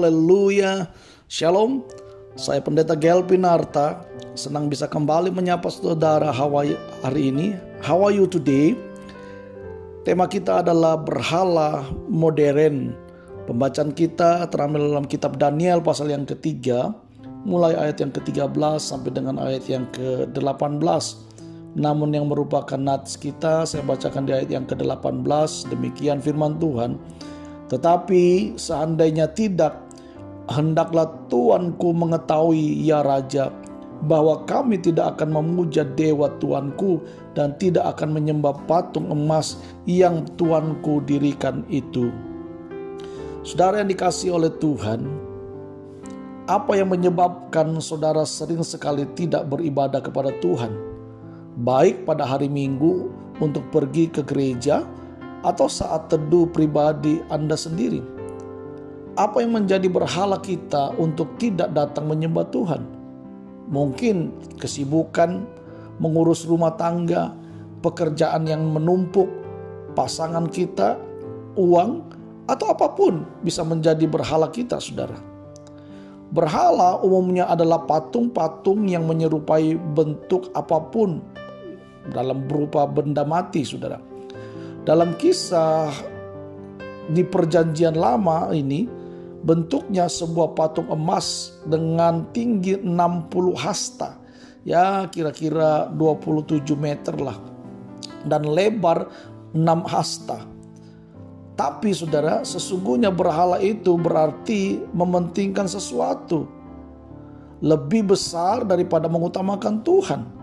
Haleluya. Shalom. Saya Pendeta Gelvin Arta. Senang bisa kembali menyapa saudara hari ini. How are you today? Tema kita adalah berhala modern. Pembacaan kita terambil dalam kitab Daniel pasal yang ketiga, mulai ayat yang ke-13 sampai dengan ayat yang ke-18. Namun yang merupakan nats kita, saya bacakan di ayat yang ke-18. Demikian firman Tuhan. Tetapi seandainya tidak, hendaklah Tuanku mengetahui, ya Raja, bahwa kami tidak akan memuja dewa Tuanku dan tidak akan menyembah patung emas yang Tuanku dirikan itu. Saudara yang dikasihi oleh Tuhan, apa yang menyebabkan saudara sering sekali tidak beribadah kepada Tuhan? Baik pada hari Minggu untuk pergi ke gereja atau saat teduh pribadi Anda sendiri. Apa yang menjadi berhala kita untuk tidak datang menyembah Tuhan? Mungkin kesibukan, mengurus rumah tangga, pekerjaan yang menumpuk, pasangan kita, uang, atau apapun bisa menjadi berhala kita, saudara. Berhala umumnya adalah patung-patung yang menyerupai bentuk apapun dalam berupa benda mati, saudara. Dalam kisah di perjanjian lama ini, bentuknya sebuah patung emas dengan tinggi 60 hasta, ya kira-kira 27 meter lah, dan lebar 6 hasta. Tapi saudara, sesungguhnya berhala itu berarti mementingkan sesuatu lebih besar daripada mengutamakan Tuhan.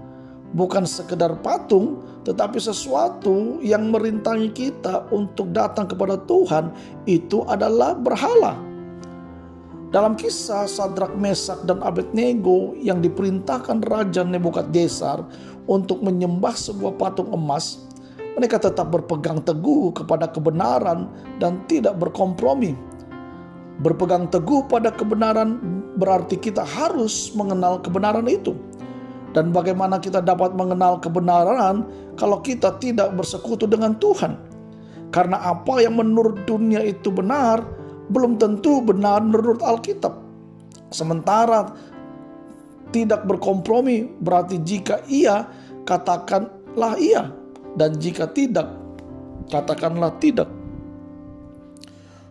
Bukan sekedar patung, tetapi sesuatu yang merintangi kita untuk datang kepada Tuhan, itu adalah berhala. Dalam kisah Sadrak, Mesak, dan Abednego yang diperintahkan Raja Nebukadnezar untuk menyembah sebuah patung emas, mereka tetap berpegang teguh kepada kebenaran dan tidak berkompromi. Berpegang teguh pada kebenaran berarti kita harus mengenal kebenaran itu. Dan bagaimana kita dapat mengenal kebenaran kalau kita tidak bersekutu dengan Tuhan? Karena apa yang menurut dunia itu benar, belum tentu benar menurut Alkitab. Sementara tidak berkompromi berarti jika iya, katakanlah iya. Dan jika tidak, katakanlah tidak.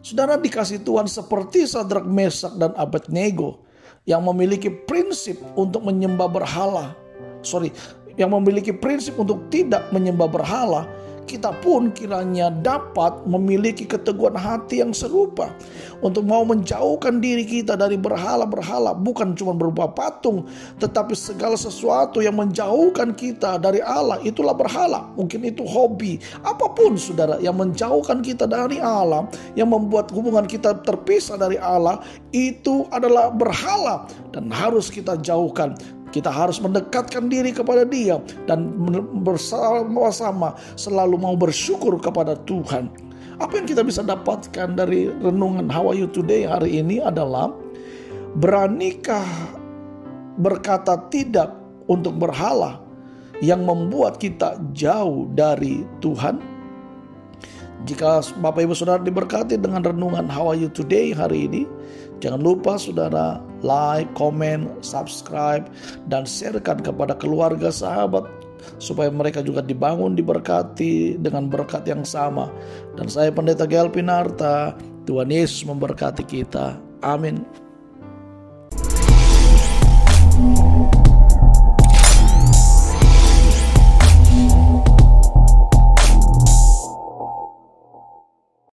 Saudara dikasih Tuhan seperti Sadrak, Mesak, dan Abednego yang memiliki prinsip untuk menyembah berhala. Yang memiliki prinsip untuk tidak menyembah berhala. Kita pun kiranya dapat memiliki keteguhan hati yang serupa untuk mau menjauhkan diri kita dari berhala-berhala, bukan cuma berupa patung, tetapi segala sesuatu yang menjauhkan kita dari Allah, itulah berhala. Mungkin itu hobi, apapun saudara yang menjauhkan kita dari Allah, yang membuat hubungan kita terpisah dari Allah, itu adalah berhala dan harus kita jauhkan. Kita harus mendekatkan diri kepada Dia dan bersama-sama selalu mau bersyukur kepada Tuhan. Apa yang kita bisa dapatkan dari renungan How Are You Today hari ini adalah, beranikah berkata tidak untuk berhala yang membuat kita jauh dari Tuhan? Jika Bapak Ibu Saudara diberkati dengan renungan How Are You Today hari ini, jangan lupa saudara like, comment, subscribe, dan sharekan kepada keluarga sahabat supaya mereka juga dibangun, diberkati dengan berkat yang sama. Dan saya Pendeta Gelvin Arta, Tuhan Yesus memberkati kita. Amin.